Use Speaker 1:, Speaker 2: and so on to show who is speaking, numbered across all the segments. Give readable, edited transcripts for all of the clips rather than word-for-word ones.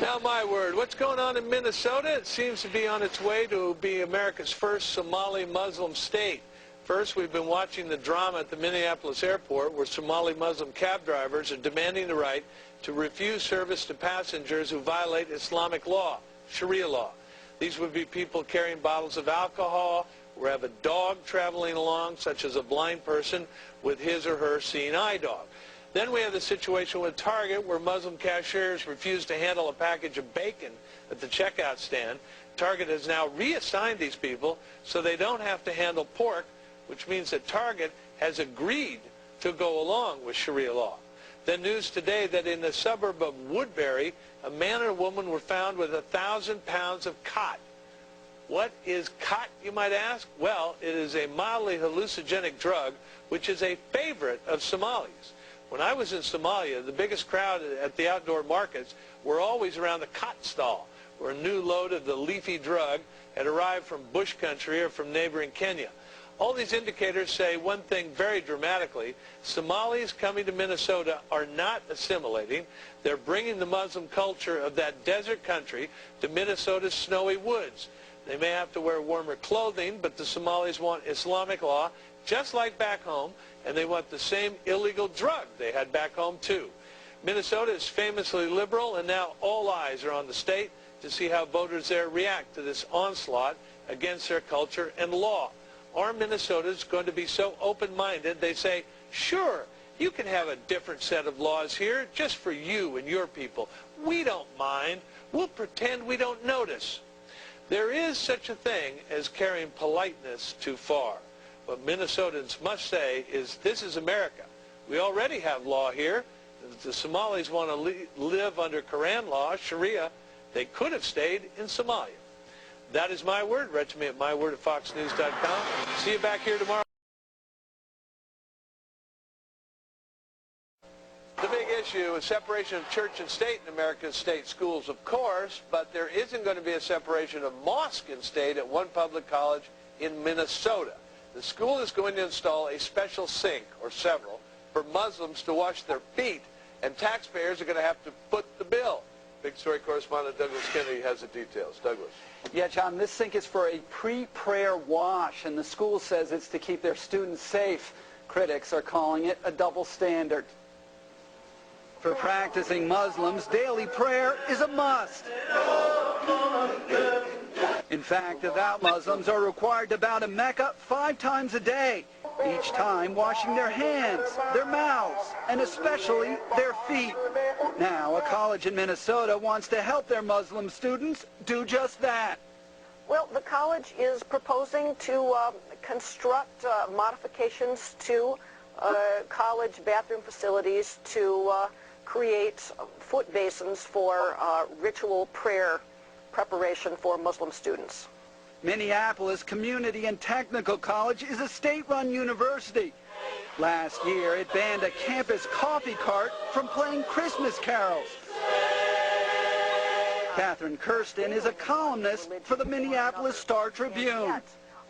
Speaker 1: Now, my word, what's going on in Minnesota? It seems to be on its way to be America's first Somali Muslim state. First, we've been watching the drama at the Minneapolis airport where Somali Muslim cab drivers are demanding the right to refuse service to passengers who violate Islamic law, Sharia law. These would be people carrying bottles of alcohol or have a dog traveling along, such as a blind person with his or her seeing eye dog. Then we have the situation with Target where Muslim cashiers refuse to handle a package of bacon at the checkout stand. Target has now reassigned these people so they don't have to handle pork, which means that Target has agreed to go along with Sharia law. Then news today that in the suburb of Woodbury, a man and a woman were found with 1,000 pounds of khat. What is khat, you might ask? Well, it is a mildly hallucinogenic drug, which is a favorite of Somalis. When I was in Somalia, the biggest crowd at the outdoor markets were always around the khat stall, where a new load of the leafy drug had arrived from bush country or from neighboring Kenya. All these indicators say one thing very dramatically: Somalis coming to Minnesota are not assimilating. They're bringing the Muslim culture of that desert country to Minnesota's snowy woods. They may have to wear warmer clothing, but the Somalis want Islamic law, just like back home, and they want the same illegal drug they had back home too. Minnesota is famously liberal, and now all eyes are on the state to see how voters there react to this onslaught against their culture and law. Are Minnesotans going to be so open-minded they say, sure, you can have a different set of laws here just for you and your people. We don't mind. We'll pretend we don't notice. There is such a thing as carrying politeness too far. What Minnesotans must say is, this is America. We already have law here. If the Somalis want to live under Quran law, Sharia, they could have stayed in Somalia. That is my word. Read to me at myword@foxnews.com. See you back here tomorrow. The big issue is separation of church and state in America's state schools, of course, but there isn't going to be a separation of mosque and state at one public college in Minnesota. The school is going to install a special sink, or several, for Muslims to wash their feet, and taxpayers are going to have to foot the bill. Big story correspondent Douglas Kennedy has the details. Douglas.
Speaker 2: Yeah, John, this sink is for a pre-prayer wash, and the school says it's to keep their students safe. Critics are calling it a double standard. For practicing Muslims, daily prayer is a must. In fact, devout Muslims are required to bow to Mecca 5 times a day, each time washing their hands, their mouths, and especially their feet. Now, a college in Minnesota wants to help their Muslim students do just that.
Speaker 3: Well, the college is proposing to construct modifications to college bathroom facilities to create foot basins for ritual prayer preparation for Muslim students.
Speaker 2: Minneapolis Community and Technical College is a state-run university. Last year, it banned a campus coffee cart from playing Christmas carols. Catherine Kirsten is a columnist for the Minneapolis Star-Tribune.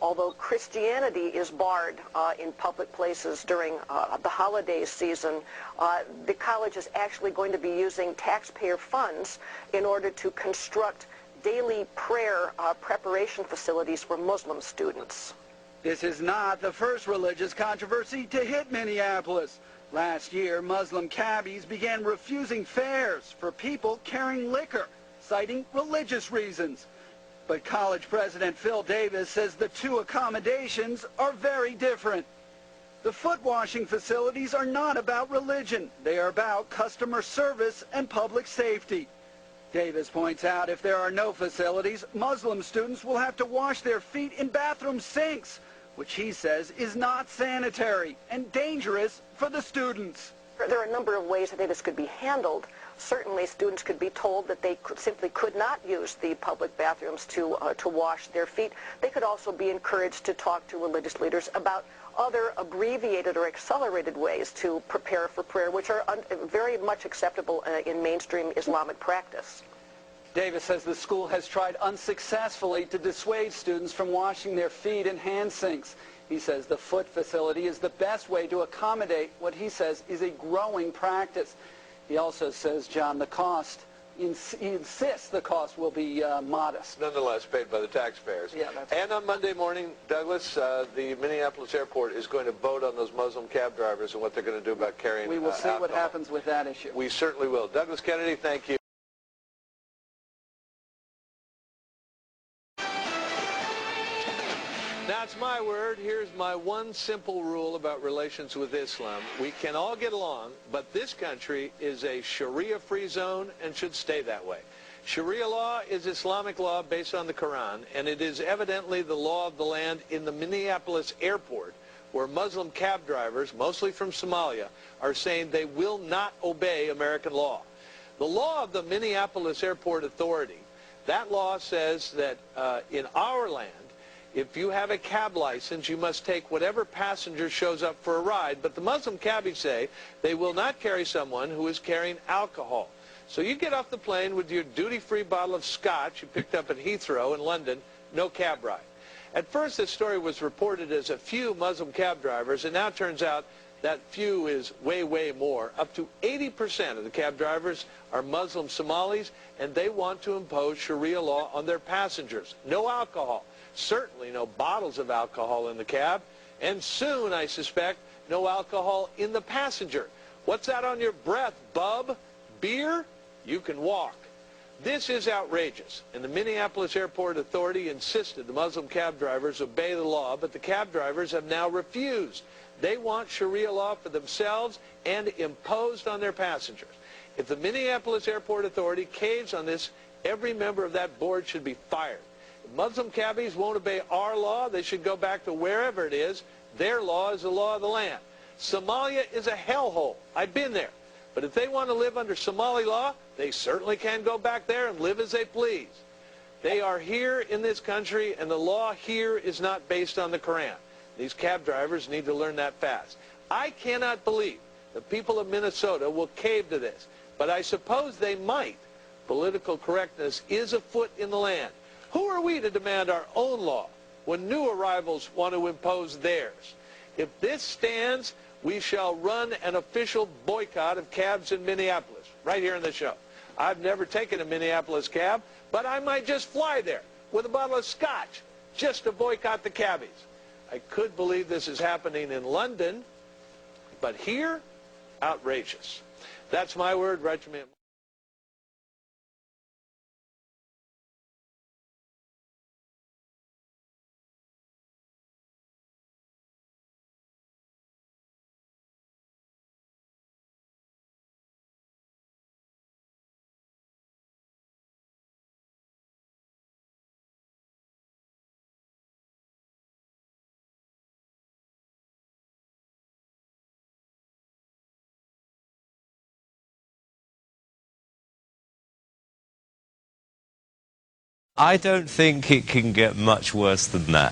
Speaker 3: Although Christianity is barred in public places during the holiday season, the college is actually going to be using taxpayer funds in order to construct daily prayer preparation facilities for Muslim students.
Speaker 2: This is not the first religious controversy to hit Minneapolis. Last year, Muslim cabbies began refusing fares for people carrying liquor, citing religious reasons. But college president Phil Davis says the two accommodations are very different. The foot washing facilities are not about religion. They are about customer service and public safety. Davis points out if there are no facilities, Muslim students will have to wash their feet in bathroom sinks, which he says is not sanitary and dangerous for the students.
Speaker 3: There are a number of ways that this could be handled. Certainly, students could be told that they simply could not use the public bathrooms to wash their feet. They could also be encouraged to talk to religious leaders about other abbreviated or accelerated ways to prepare for prayer, which are very much acceptable in mainstream Islamic practice.
Speaker 2: Davis says the school has tried unsuccessfully to dissuade students from washing their feet in hand sinks. He says the foot facility is the best way to accommodate what he says is a growing practice. He also says, John, the cost he insists the cost will be modest.
Speaker 1: Nonetheless, paid by the taxpayers.
Speaker 2: Yeah, that's
Speaker 1: and on Monday morning, Douglas, the Minneapolis airport is going to vote on those Muslim cab drivers and what they're going to do about carrying
Speaker 2: We will see
Speaker 1: alcohol.
Speaker 2: what happens with that issue.
Speaker 1: We certainly will. Douglas Kennedy, thank you. That's my word. Here's my one simple rule about relations with Islam. We can all get along, but this country is a Sharia-free zone and should stay that way. Sharia law is Islamic law based on the Quran, and it is evidently the law of the land in the Minneapolis airport, where Muslim cab drivers, mostly from Somalia, are saying they will not obey American law. The law of the Minneapolis Airport Authority, that law says that in our land, if you have a cab license, you must take whatever passenger shows up for a ride. But the Muslim cabbies say they will not carry someone who is carrying alcohol. So you get off the plane with your duty-free bottle of scotch you picked up at Heathrow in London, no cab ride. At first, this story was reported as a few Muslim cab drivers, and now it turns out that few is way, way more. Up to 80% of the cab drivers are Muslim Somalis, and they want to impose Sharia law on their passengers. No alcohol. Certainly no bottles of alcohol in the cab, and soon, I suspect, no alcohol in the passenger. What's that on your breath, bub? Beer? You can walk. This is outrageous, and the Minneapolis Airport Authority insisted the Muslim cab drivers obey the law, but the cab drivers have now refused. They want Sharia law for themselves and imposed on their passengers. If the Minneapolis Airport Authority caves on this, every member of that board should be fired. Muslim cabbies won't obey our law, they should go back to wherever it is. Their law is the law of the land. Somalia is a hellhole. I've been there. But if they want to live under Somali law, they certainly can go back there and live as they please. They are here in this country, and the law here is not based on the Quran. These cab drivers need to learn that fast. I cannot believe the people of Minnesota will cave to this, but I suppose they might. Political correctness is afoot in the land. Who are we to demand our own law when new arrivals want to impose theirs? If this stands, we shall run an official boycott of cabs in Minneapolis, right here in the show. I've never taken a Minneapolis cab, but I might just fly there with a bottle of scotch just to boycott the cabbies. I could believe this is happening in London, but here, outrageous. That's my word, Regiment.
Speaker 4: I don't think it can get much worse than that.